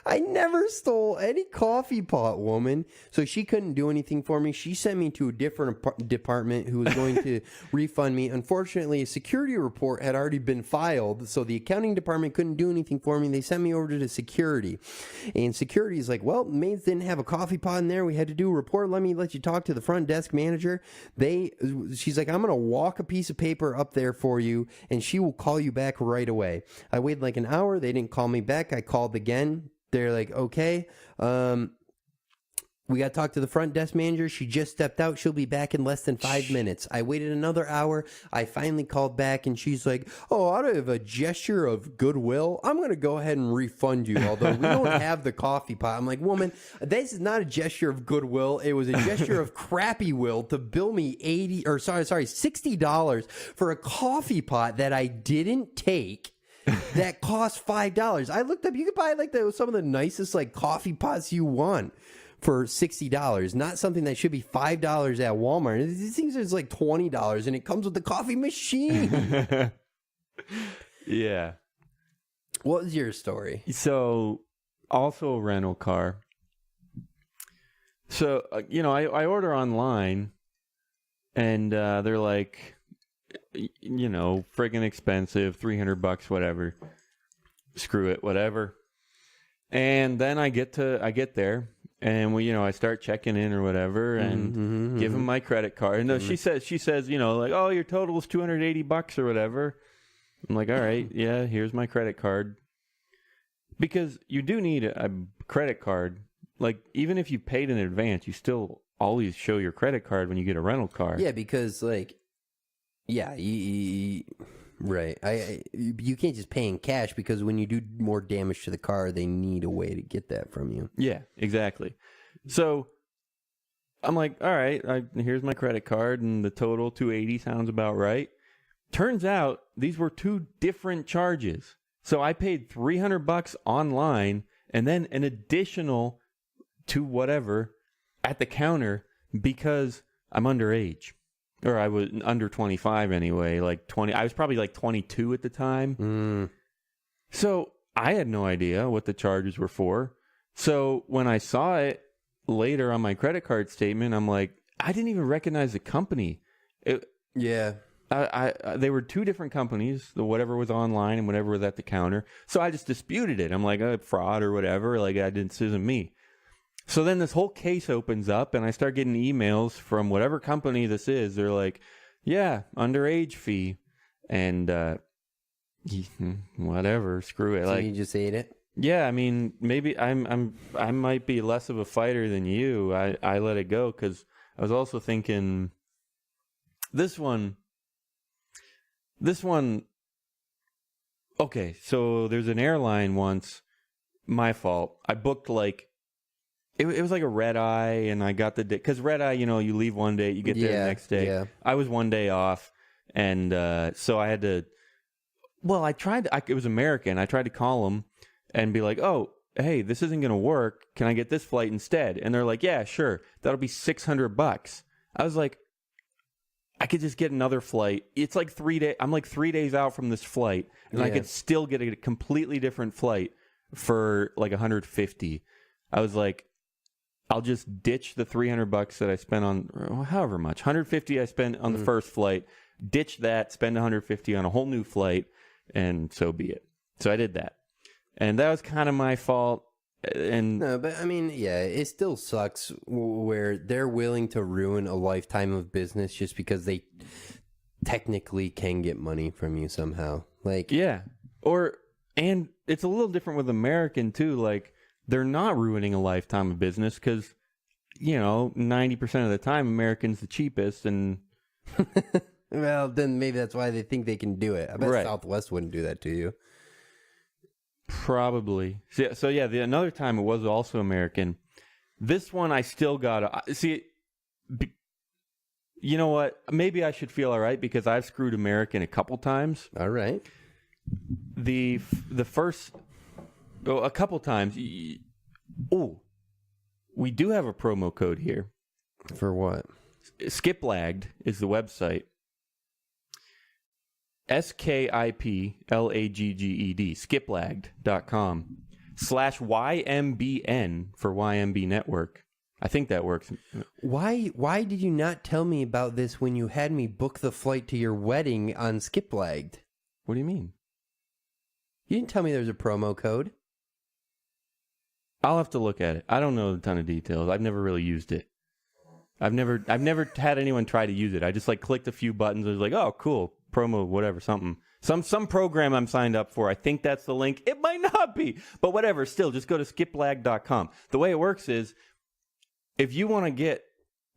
I never stole any coffee pot, woman. So she couldn't do anything for me. She sent me to a different department who was going to refund me. Unfortunately, a security report had already been filed, so the accounting department couldn't do anything for me. They sent me over to security. And security is like, well, maids didn't have a coffee pot in there. We had to do a report. Let you talk to the front desk manager. She's like, I'm going to walk a piece of paper up there for you, and she will call you back right away. I waited like an hour. They didn't call me back. I called again. They're like, okay, we got to talk to the front desk manager. She just stepped out. She'll be back in less than 5 minutes. I waited another hour. I finally called back, and she's like, oh, out of a gesture of goodwill, I'm going to go ahead and refund you, although we don't have the coffee pot. I'm like, woman, this is not a gesture of goodwill. It was a gesture of crappy will to bill me $60 for a coffee pot that I didn't take. That cost $5. I looked up, you could buy like some of the nicest like coffee pots you want for $60, not something that should be $5 at Walmart. These things are like $20, and it comes with the coffee machine. Yeah. What was your story? So, also a rental car. So, I order online, and they're like, friggin' expensive, $300, whatever. Screw it, whatever. And then I get there, and I start checking in or whatever, and give them my credit card. And she says, like, oh, your total is $280 or whatever. I'm like, all right, yeah, here's my credit card. Because you do need a credit card. Like, even if you paid in advance, you still always show your credit card when you get a rental car. Yeah, because, like, yeah, right. You can't just pay in cash, because when you do more damage to the car, they need a way to get that from you. Yeah, exactly. So I'm like, all right, here's my credit card, and the total $280 sounds about right. Turns out these were two different charges. So I paid $300 online, and then an additional to whatever at the counter because I'm underage. Or I was under 25 anyway, like 20. I was probably like 22 at the time. So I had no idea what the charges were for. So when I saw it later on my credit card statement, I'm like, I didn't even recognize the company. Yeah. They were two different companies, whatever was online and whatever was at the counter. So I just disputed it. I'm like, fraud or whatever. Like, this isn't me. So then this whole case opens up, and I start getting emails from whatever company this is. They're like, yeah, underage fee. And whatever, screw it. So like, you just ate it? Yeah, I mean, maybe I might be less of a fighter than you. I let it go because I was also thinking this one. Okay, so there's an airline once. My fault. I booked like it was like a red eye, and I got the day because red eye. You leave one day, you get there the next day. Yeah. I was one day off, and so I had to. Well, it was American. I tried to call them and be like, "Oh, hey, this isn't going to work. Can I get this flight instead?" And they're like, "Yeah, sure. That'll be $600." I was like, I could just get another flight. It's like 3 days. I'm like 3 days out from this flight, and I could still get a completely different flight for like $150. I was like, I'll just ditch the $300 that I spent on however much. $150 I spent on the first flight. Ditch that, spend $150 on a whole new flight, and so be it. So I did that, and that was kind of my fault. And no, but I mean, yeah, it still sucks where they're willing to ruin a lifetime of business just because they technically can get money from you somehow. Like, yeah, and it's a little different with American too. Like, they're not ruining a lifetime of business because 90% of the time American's the cheapest, and well, then maybe that's why they think they can do it. I bet Southwest wouldn't do that to you. Probably. So yeah, another time it was also American. This one I still got to see. You know what? Maybe I should feel all right because I've screwed American a couple times. All right. The first, a couple times. Oh, we do have a promo code here. For what? Skiplagged is the website. SKIPLAGGED, skiplagged.com /YMBN for YMB Network. I think that works. Why did you not tell me about this when you had me book the flight to your wedding on Skiplagged? What do you mean? You didn't tell me there was a promo code. I'll have to look at it. I don't know a ton of details. I've never really used it. I've never had anyone try to use it. I just clicked a few buttons. I was like, oh, cool. Promo, whatever, something. Some program I'm signed up for. I think that's the link. It might not be, but whatever. Still, just go to skiplag.com. The way it works is if you want to get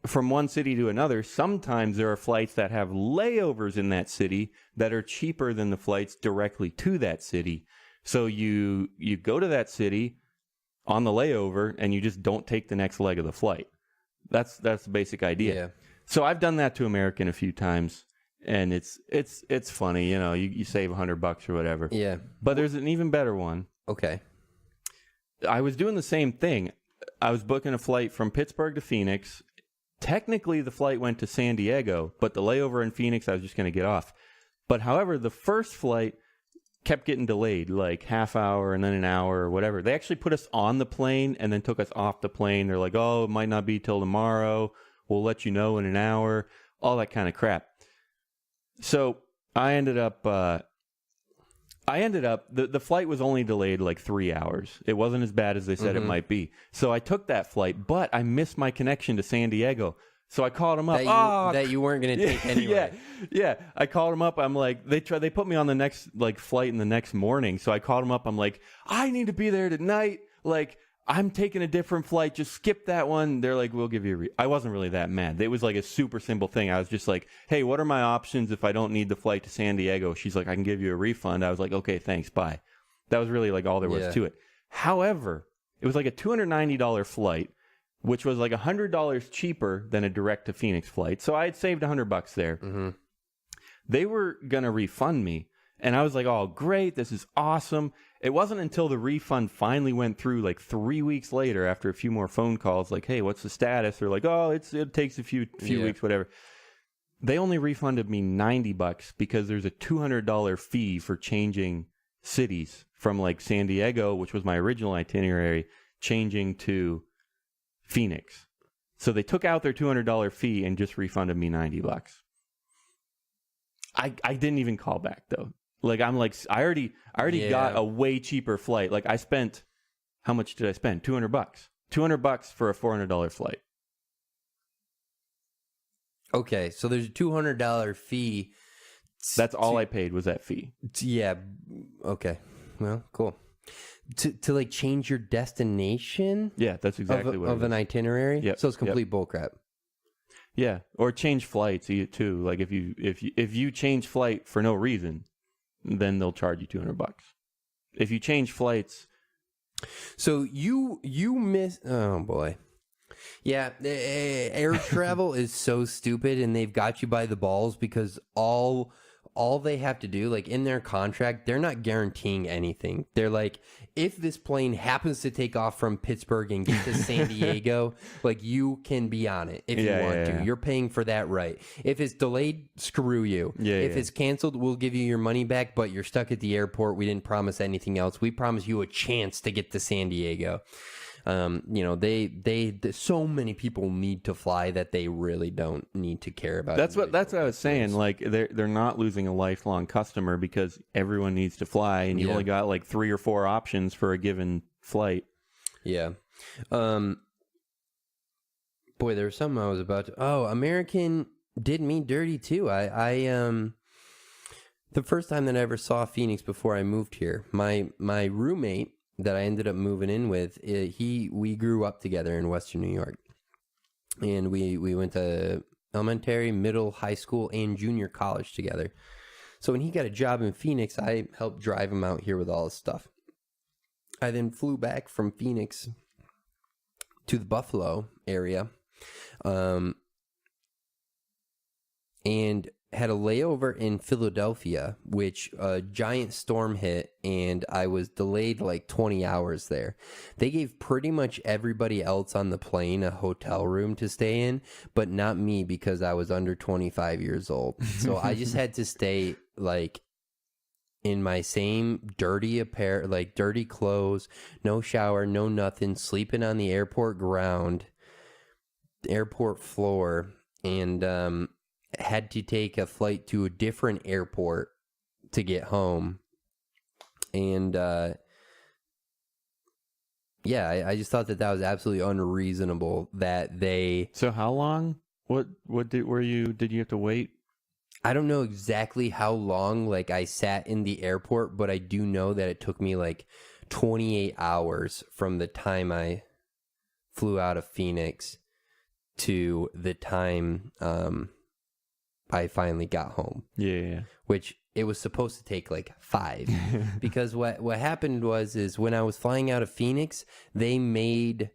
from one city to another, sometimes there are flights that have layovers in that city that are cheaper than the flights directly to that city. So you go to that city on the layover and you just don't take the next leg of the flight. That's the basic idea. Yeah. So I've done that to American a few times. And it's funny, you save $100 or whatever. Yeah. But there's an even better one. Okay. I was doing the same thing. I was booking a flight from Pittsburgh to Phoenix. Technically, the flight went to San Diego, but the layover in Phoenix, I was just going to get off. But however, the first flight kept getting delayed, like half hour and then an hour or whatever. They actually put us on the plane and then took us off the plane. They're like, oh, it might not be till tomorrow. We'll let you know in an hour. All that kind of crap. So I ended up, the flight was only delayed like 3 hours. It wasn't as bad as they said it might be. So I took that flight, but I missed my connection to San Diego. So I called them up. That you weren't going to take anyway. Yeah. I called them up. I'm like, they put me on the next like flight in the next morning. So I called them up. I'm like, I need to be there tonight. Like, I'm taking a different flight. Just skip that one. They're like, we'll give you I wasn't really that mad. It was like a super simple thing. I was just like, hey, what are my options if I don't need the flight to San Diego? She's like, I can give you a refund. I was like, okay, thanks. Bye. That was really like all there was to it. However, it was like a $290 flight, which was like $100 cheaper than a direct to Phoenix flight. So I had saved $100 there. Mm-hmm. They were going to refund me. And I was like, oh, great. This is awesome. It wasn't until the refund finally went through like 3 weeks later after a few more phone calls, like, hey, what's the status? They're like, oh, it takes a few weeks, whatever. They only refunded me $90 because there's a $200 fee for changing cities from like San Diego, which was my original itinerary, changing to Phoenix. So they took out their $200 fee and just refunded me $90. I didn't even call back though. Like I'm like I already got a way cheaper flight. Like I spent, how much did I spend? $200. $200 for a $400 flight. Okay, so there's a $200 fee. That's all I paid was that fee. Yeah. Okay. Well, cool. To like change your destination. Yeah, that's exactly what of an itinerary. Yep. So it's complete bullcrap. Yeah, or change flights too. Like if you change flight for no reason, then they'll charge you $200. If you change flights, so you miss. Oh boy, yeah. Air travel is so stupid, and they've got you by the balls because all they have to do, like in their contract, they're not guaranteeing anything. They're like, if this plane happens to take off from Pittsburgh and get to San Diego, like you can be on it if you want to. You're paying for that right. If it's delayed, screw you. If it's canceled, we'll give you your money back, but you're stuck at the airport. We didn't promise anything else. We promise you a chance to get to San Diego. They so many people need to fly that they really don't need to care about. That's what I was saying. Like they're not losing a lifelong customer because everyone needs to fly, and you only got like 3 or 4 options for a given flight. Yeah. Boy, there was something I was about to. Oh, American did me dirty too. I the first time that I ever saw Phoenix before I moved here, my roommate that I ended up moving in with, we grew up together in Western New York, and we went to elementary, middle, high school, and junior college together. So when he got a job in Phoenix, I helped drive him out here with all his stuff. I then flew back from Phoenix to the Buffalo area, and had a layover in Philadelphia, which a giant storm hit, and I was delayed like 20 hours there. They gave pretty much everybody else on the plane a hotel room to stay in, but not me because I was under 25 years old. So I just had to stay like in my same dirty clothes, no shower, no nothing, sleeping on the airport ground, airport floor, and had to take a flight to a different airport to get home. And I just thought that was absolutely unreasonable that they. So how long? Did you have to wait? I don't know exactly how long like I sat in the airport, but I do know that it took me like 28 hours from the time I flew out of Phoenix to the time I finally got home. Yeah. Which it was supposed to take like 5. Because what happened is when I was flying out of Phoenix, there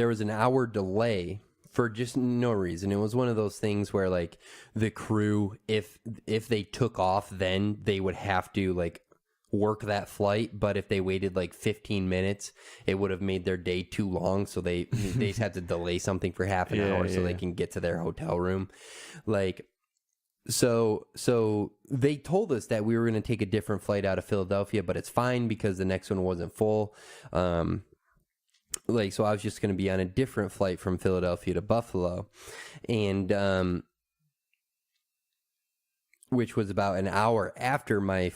was an hour delay for just no reason. It was one of those things where like the crew, if they took off, then they would have to like work that flight, but if they waited like 15 minutes, it would have made their day too long. So they just had to delay something for half an hour so they can get to their hotel room. Like, so they told us that we were going to take a different flight out of Philadelphia, but it's fine because the next one wasn't full. So I was just going to be on a different flight from Philadelphia to Buffalo, and which was about an hour after my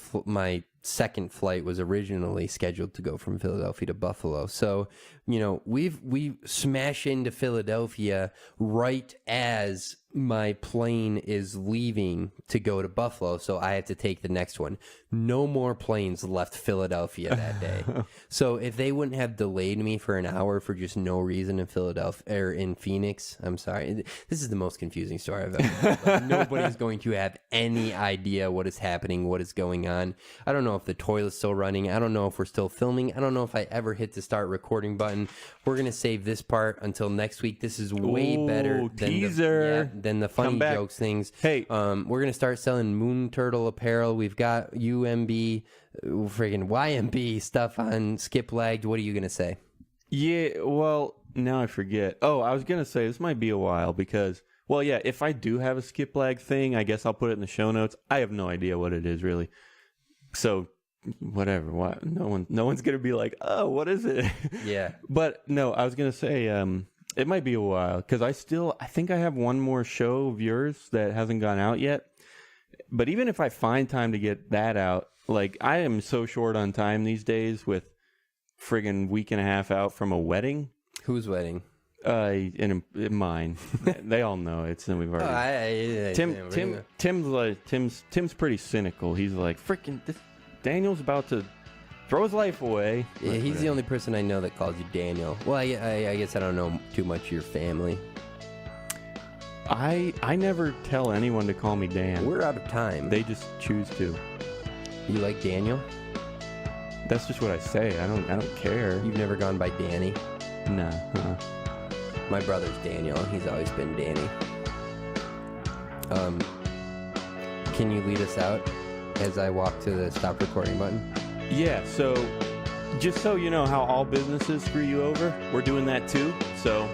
second flight was originally scheduled to go from Philadelphia to Buffalo. So, we smash into Philadelphia right as my plane is leaving to go to Buffalo. So I have to take the next one. No more planes left Philadelphia that day. So if they wouldn't have delayed me for an hour for just no reason in Philadelphia or in Phoenix, I'm sorry. This is the most confusing story I've ever heard. Like, nobody's going to have any idea what is happening, what is going on. I don't know if the toilet's still running. I don't know if we're still filming. I don't know if I ever hit the start recording button. We're going to save this part until next week. This is way better than the funny jokes things. Hey, we're going to start selling Moon Turtle apparel. We've got YMB stuff on Skip Lagged. What are you going to say? Yeah, well, now I forget. Oh, I was going to say this might be a while because, well, yeah, if I do have a Skip Lag thing, I guess I'll put it in the show notes. I have no idea what it is, really. So, whatever. What? No one's going to be like, oh, what is it? Yeah. But, no, I was going to say, it might be a while because I think I have one more show of yours that hasn't gone out yet. But even if I find time to get that out, like I am so short on time these days with friggin' week and a half out from a wedding. Whose wedding? In mine. They all know it. And we've already. Tim's pretty cynical. He's like, freaking, Daniel's about to throw his life away. Yeah, he's the only person I know that calls you Daniel. Well, I guess I don't know too much of your family. I never tell anyone to call me Dan. We're out of time. They just choose to. You like Daniel? That's just what I say. I don't care. You've never gone by Danny? No. My brother's Daniel. He's always been Danny. Can you lead us out as I walk to the stop recording button? Yeah, so just so you know how all businesses screw you over, we're doing that too. So